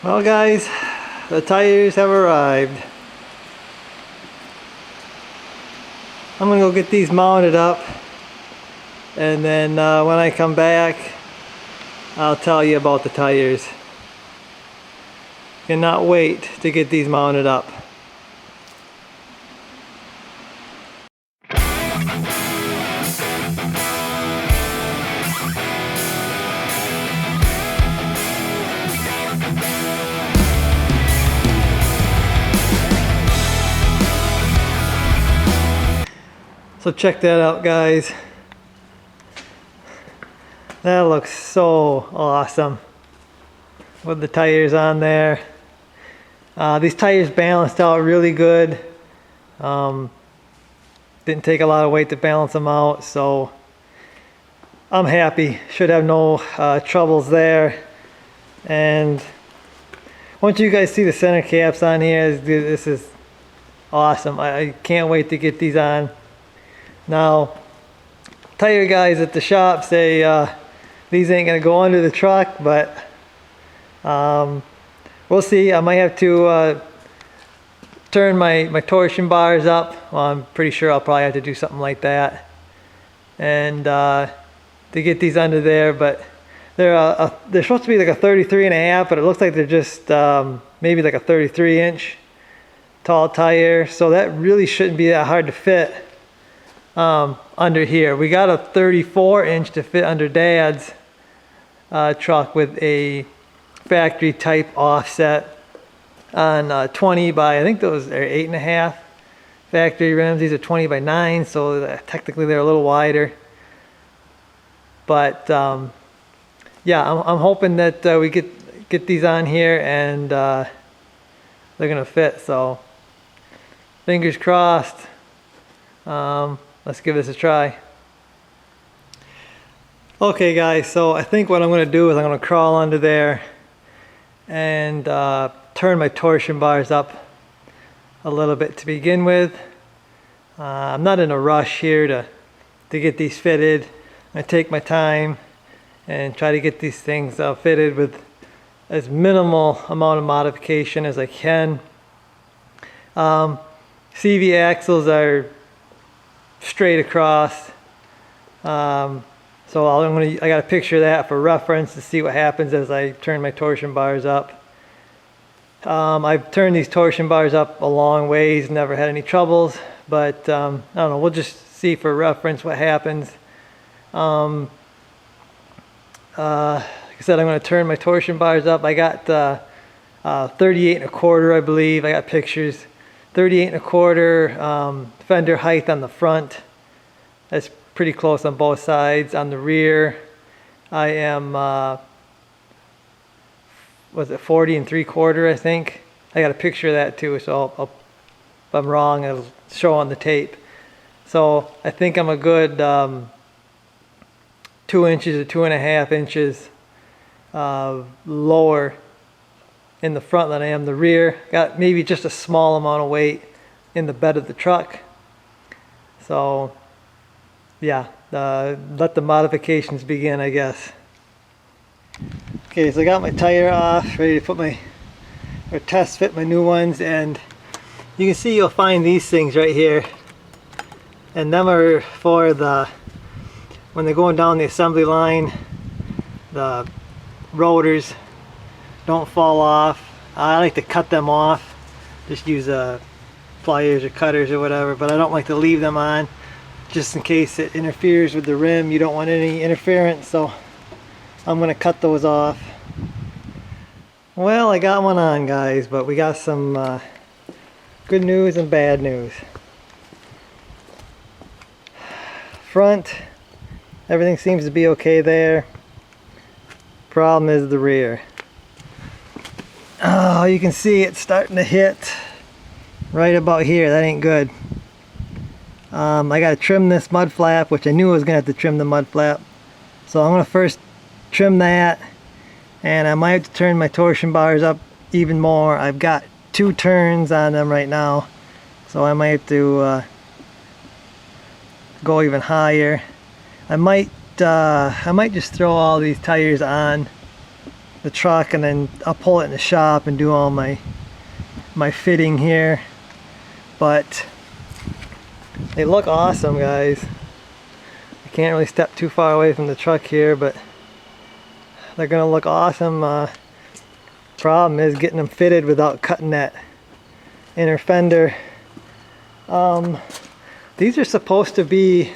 Well guys, the tires have arrived. I'm gonna go get these mounted up, and then when I come back I'll tell you about the tires. Cannot wait to get these mounted up. So check that out, guys. That looks so awesome with the tires on there. These tires balanced out really good. Didn't take a lot of weight to balance them out, so I'm happy. Should have no troubles there. And once you guys see the center caps on here, this is awesome. I can't wait to get these on. Now, tire guys at the shop say these ain't gonna go under the truck, but we'll see. I might have to turn my torsion bars up. Well, I'm pretty sure I'll probably have to do something like that, and to get these under there. But they're supposed to be like a 33.5, but it looks like they're just maybe like a 33-inch tall tire, so that really shouldn't be that hard to fit under here. We got a 34-inch to fit under Dad's truck with a factory type offset on 20 by, I think those are 8.5 factory rims. These are 20 by 9, so technically they're a little wider. But yeah, I'm hoping that we get these on here and they're gonna fit. So fingers crossed. Let's give this a try. Okay guys, so I think what I'm going to do is I'm going to crawl under there and turn my torsion bars up a little bit to begin with. I'm not in a rush here to get these fitted. I take my time and try to get these things fitted with as minimal amount of modification as I can. CV axles are straight across, so I got a picture of that for reference to see what happens as I turn my torsion bars up. I've turned these torsion bars up a long ways, never had any troubles, but I don't know, we'll just see for reference what happens. Like I said, I'm going to turn my torsion bars up. I got 38.25, I believe. I got pictures. 38.25 fender height on the front. That's pretty close on both sides. On the rear, I am was it 40.75, I think. I got a picture of that too, so if I'm wrong, it'll show on the tape. So I think I'm a good 2 inches to 2.5 inches lower in the front than I am the rear. Got maybe just a small amount of weight in the bed of the truck. So yeah, let the modifications begin, I guess. Okay, so I got my tire off, ready to put or test fit my new ones, and you can see you'll find these things right here, and them are for when they're going down the assembly line, the rotors don't fall off. I like to cut them off, just use pliers or cutters or whatever, but I don't like to leave them on just in case it interferes with the rim. You don't want any interference, so I'm going to cut those off. Well, I got one on, guys, but we got some good news and bad news. Front, everything seems to be okay there. Problem is the rear. Oh, you can see it's starting to hit right about here. That ain't good. I got to trim this mud flap, which I knew I was going to have to trim the mud flap. So I'm going to first trim that, and I might have to turn my torsion bars up even more. I've got 2 turns on them right now, so I might have to go even higher. I might just throw all these tires on the truck, and then I'll pull it in the shop and do all my fitting here. But they look awesome, guys. I can't really step too far away from the truck here, but they're gonna look awesome. Problem is getting them fitted without cutting that inner fender. These are supposed to be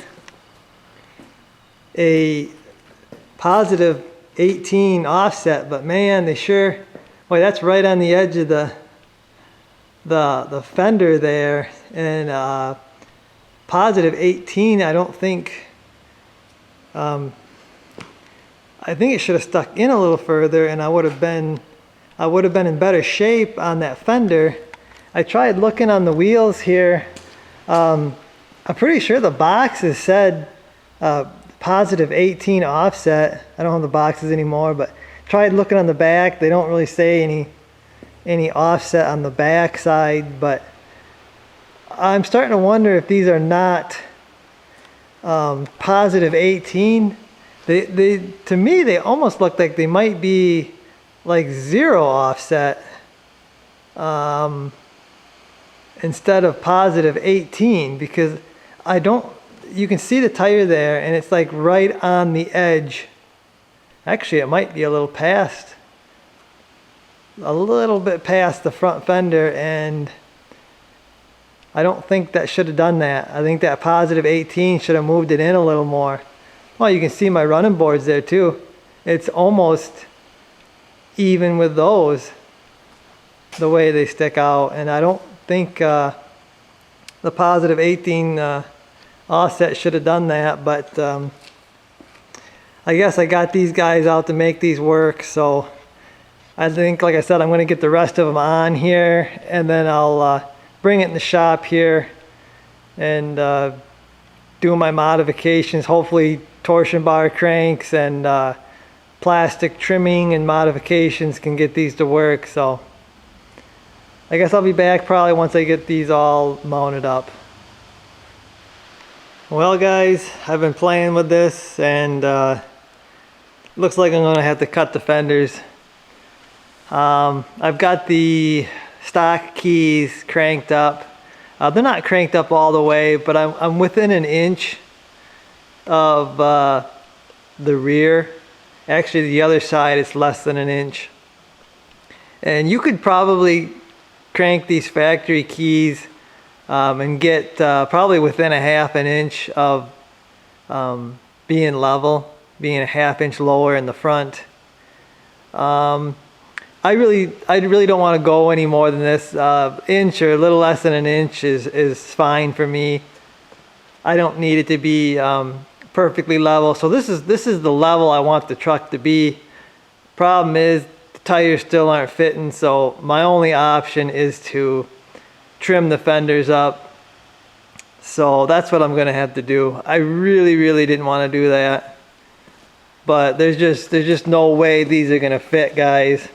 a positive 18 offset, but man, they sure, boy, that's right on the edge of the fender there. And positive 18, I don't think, I think it should have stuck in a little further, and I would have been in better shape on that fender. I tried looking on the wheels here. I'm pretty sure the boxes said positive 18 offset. I don't have the boxes anymore, but tried looking on the back. They don't really say any offset on the back side, but I'm starting to wonder if these are not positive 18. They to me, they almost look like they might be like 0 offset instead of positive 18, because you can see the tire there, and it's like right on the edge. Actually, it might be a little bit past the front fender, and I don't think that should have done that. I think that positive 18 should have moved it in a little more. Well, you can see my running boards there too. It's almost even with those, the way they stick out, and I don't think the positive 18 offset should have done that, but I guess I got these guys out to make these work, so I think, like I said, I'm going to get the rest of them on here, and then I'll bring it in the shop here and do my modifications, hopefully torsion bar cranks and plastic trimming and modifications can get these to work. So I guess I'll be back probably once I get these all mounted up. Well guys, I've been playing with this, and looks like I'm gonna have to cut the fenders. I've got the stock keys cranked up. They're not cranked up all the way, but I'm within an inch of the rear. Actually, the other side is less than an inch. And you could probably crank these factory keys and get probably within a half an inch of being level, being a half inch lower in the front. I really don't want to go any more than this. Inch or a little less than an inch is fine for me. I don't need it to be perfectly level. So this is the level I want the truck to be. Problem is the tires still aren't fitting, so my only option is to trim the fenders up. So that's what I'm gonna have to do. I really didn't want to do that, but there's just no way these are gonna fit, guys.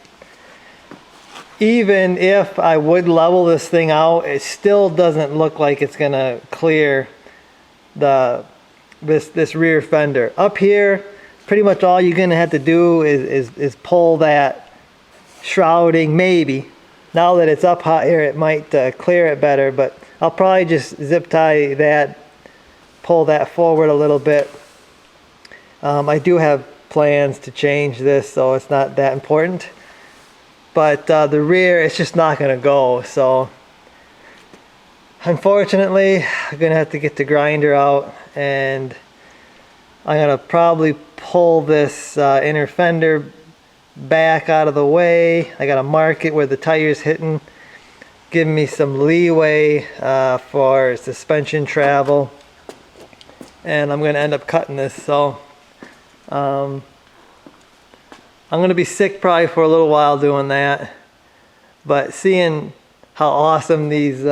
Even if I would level this thing out, it still doesn't look like it's gonna clear this rear fender. Up here, pretty much all you're gonna have to do is pull that shrouding, maybe. Now that it's up higher, it might clear it better, but I'll probably just zip tie that, pull that forward a little bit. I do have plans to change this, so it's not that important. But the rear, it's just not gonna go. So unfortunately, I'm gonna have to get the grinder out, and I'm gonna probably pull this inner fender back out of the way. I gotta mark it where the tire's hitting, give me some leeway for suspension travel, and I'm gonna end up cutting this. So I'm gonna be sick probably for a little while doing that, but seeing how awesome these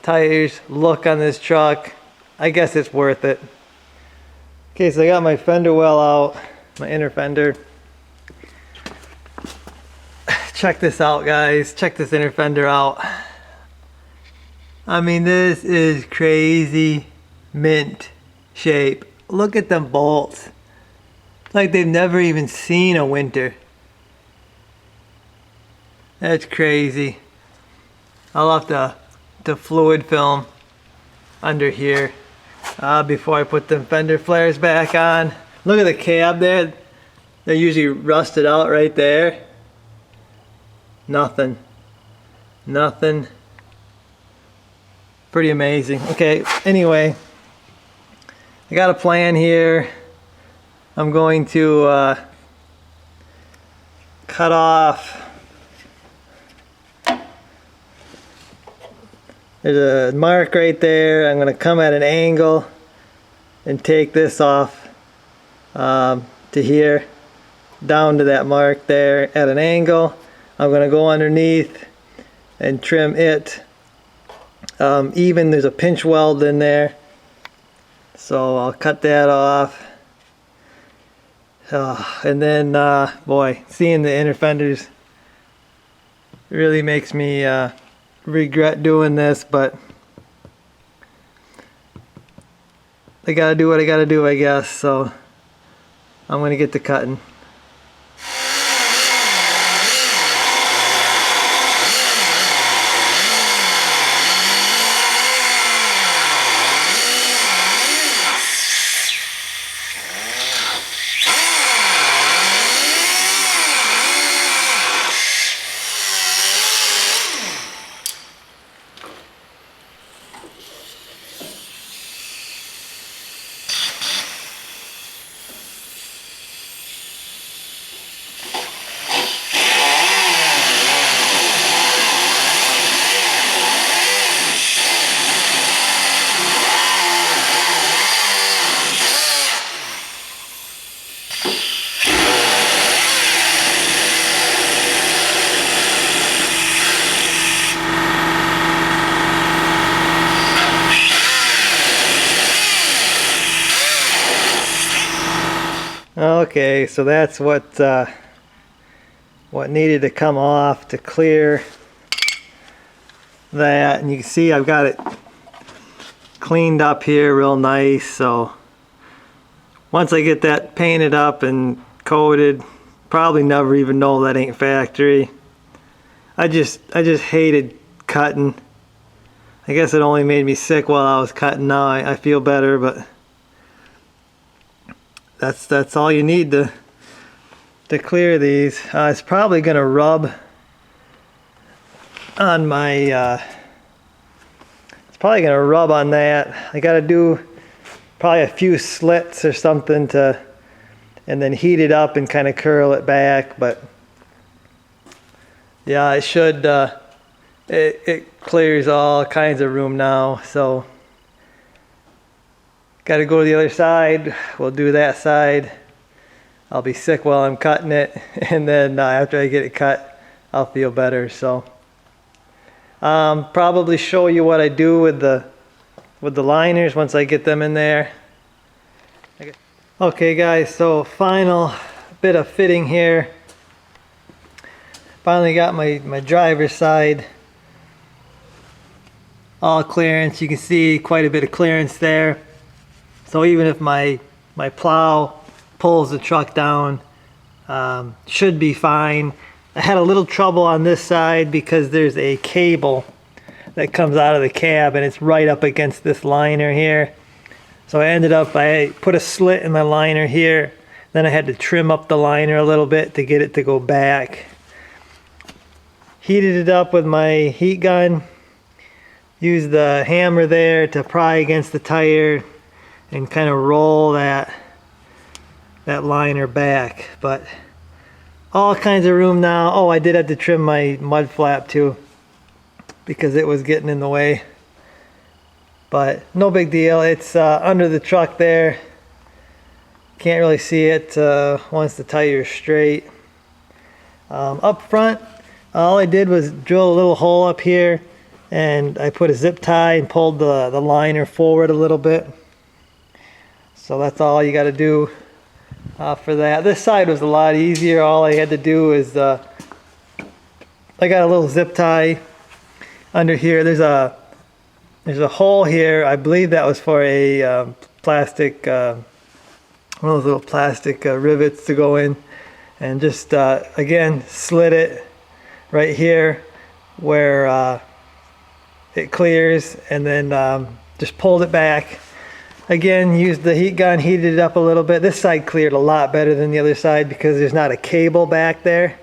tires look on this truck, I guess it's worth it. Okay, so I got my fender well out, my inner fender. Check this out, guys. Check this inner fender out. I mean, this is crazy mint shape. Look at them bolts. Like they've never even seen a winter. That's crazy. I'll have to fluid film under here before I put the fender flares back on. Look at the cab there. They're usually rusted out right there. Nothing. Nothing. Pretty amazing. Okay, anyway, I got a plan here. I'm going to cut off. There's a mark right there. I'm going to come at an angle and take this off to here, down to that mark there at an angle. I'm going to go underneath and trim it even. There's a pinch weld in there, so I'll cut that off. And then boy, seeing the inner fenders really makes me regret doing this, but I gotta do what I gotta do, I guess. So I'm gonna get to cutting. Okay, so that's what needed to come off to clear that, and you can see I've got it cleaned up here real nice. So once I get that painted up and coated, probably never even know that ain't factory. I just hated cutting. I guess it only made me sick while I was cutting. Now I feel better, but that's all you need to clear these. It's probably gonna rub on my it's probably gonna rub on that. I gotta do probably a few slits or something to, and then heat it up and kind of curl it back. But yeah, it should it clears all kinds of room now. So got to go to the other side. We'll do that side. I'll be sick while I'm cutting it, and then after I get it cut, I'll feel better. So probably show you what I do with the liners once I get them in there. Okay guys, so final bit of fitting here. Finally got my driver's side all clearance. You can see quite a bit of clearance there. So even if my plow pulls the truck down, should be fine. I had a little trouble on this side because there's a cable that comes out of the cab and it's right up against this liner here. So I put a slit in my liner here. Then I had to trim up the liner a little bit to get it to go back. Heated it up with my heat gun. Used the hammer there to pry against the tire and kind of roll that liner back. But all kinds of room now. Oh, I did have to trim my mud flap too because it was getting in the way. But no big deal. It's under the truck there. Can't really see it once the tire is straight. Up front, all I did was drill a little hole up here, and I put a zip tie and pulled the liner forward a little bit. So that's all you got to do for that. This side was a lot easier. All I had to do is I got a little zip tie under here. There's a hole here. I believe that was for a plastic, one of those little plastic rivets to go in, and just again slit it right here where it clears, and then just pulled it back. Again, used the heat gun, heated it up a little bit. This side cleared a lot better than the other side because there's not a cable back there.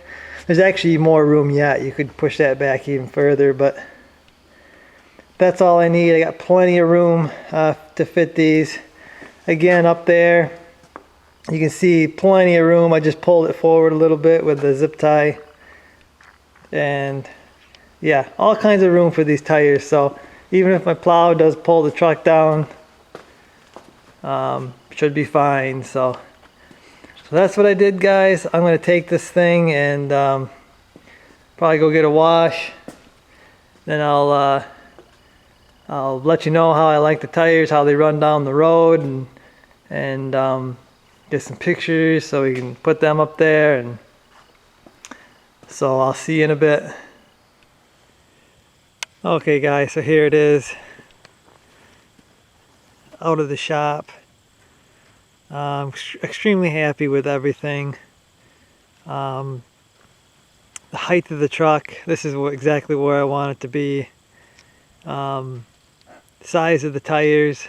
There's actually more room yet. You could push that back even further, but that's all I need. I got plenty of room to fit these. Again, up there, you can see plenty of room. I just pulled it forward a little bit with the zip tie. And yeah, all kinds of room for these tires. So even if my plow does pull the truck down, should be fine. So that's what I did, guys. I'm going to take this thing and probably go get a wash. Then I'll let you know how I like the tires, how they run down the road, and get some pictures so we can put them up there. And so I'll see you in a bit. Okay guys, so here it is out of the shop. I'm extremely happy with everything. The height of the truck, this is exactly where I want it to be. Size of the tires,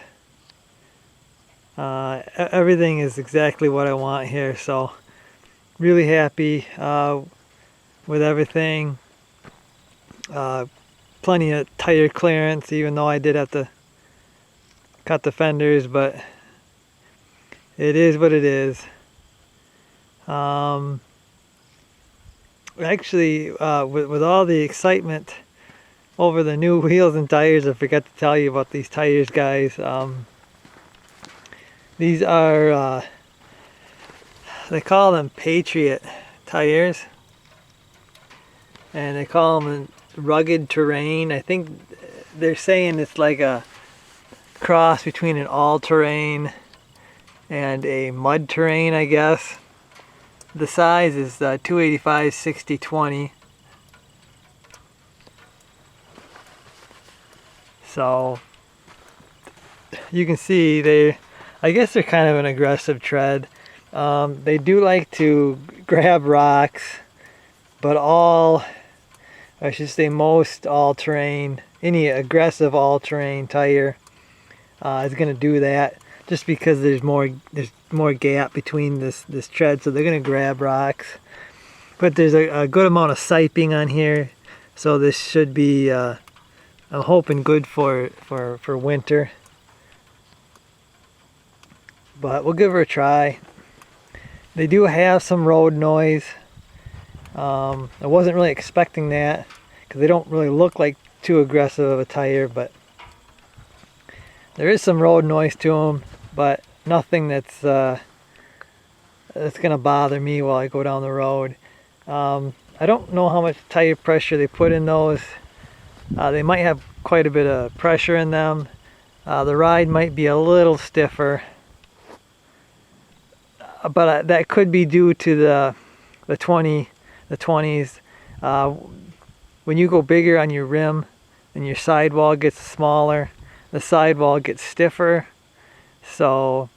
everything is exactly what I want here. So really happy with everything. Plenty of tire clearance, even though I did have to cut the fenders, but it is what it is. Actually, with all the excitement over the new wheels and tires, I forgot to tell you about these tires, guys. These are, they call them Patriot tires, and they call them rugged terrain. I think they're saying it's like a cross between an all-terrain and a mud terrain, I guess. The size is 285/60/20. So you can see I guess they're kind of an aggressive tread. They do like to grab rocks, but I should say most all-terrain, any aggressive all-terrain tire is going to do that, just because there's more gap between this tread, so they're going to grab rocks. But there's a good amount of siping on here, so this should be I'm hoping good for winter. But we'll give her a try. They do have some road noise. I wasn't really expecting that because they don't really look like too aggressive of a tire, but there is some road noise to them, but nothing that's gonna bother me while I go down the road. I don't know how much tire pressure they put in those. They might have quite a bit of pressure in them. The ride might be a little stiffer, but that could be due to the 20s. When you go bigger on your rim and your sidewall gets smaller, the sidewall gets stiffer. So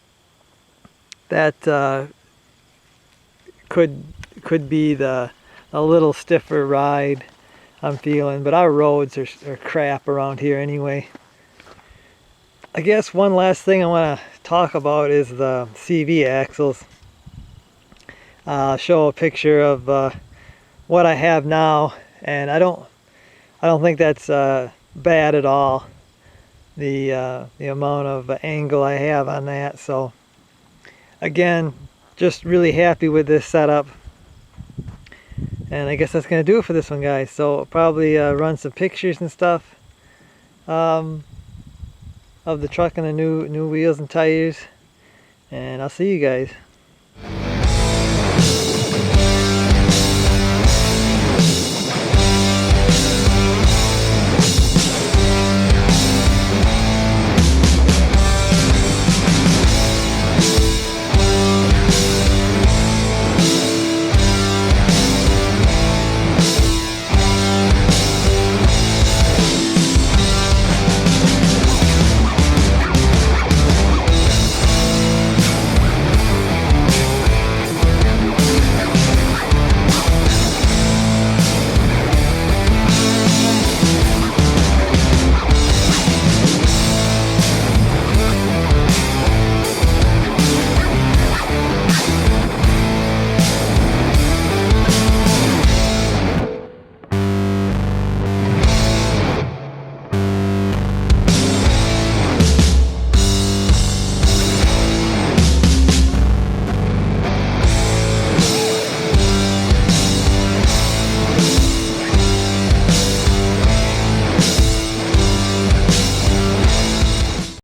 that could be a little stiffer ride I'm feeling, but our roads are crap around here anyway. I guess one last thing I want to talk about is the CV axles. I'll show a picture of what I have now, and I don't think that's bad at all. The amount of angle I have on that. So again, just really happy with this setup. And I guess that's going to do it for this one, guys. So I'll probably run some pictures and stuff of the truck and the new wheels and tires. And I'll see you guys.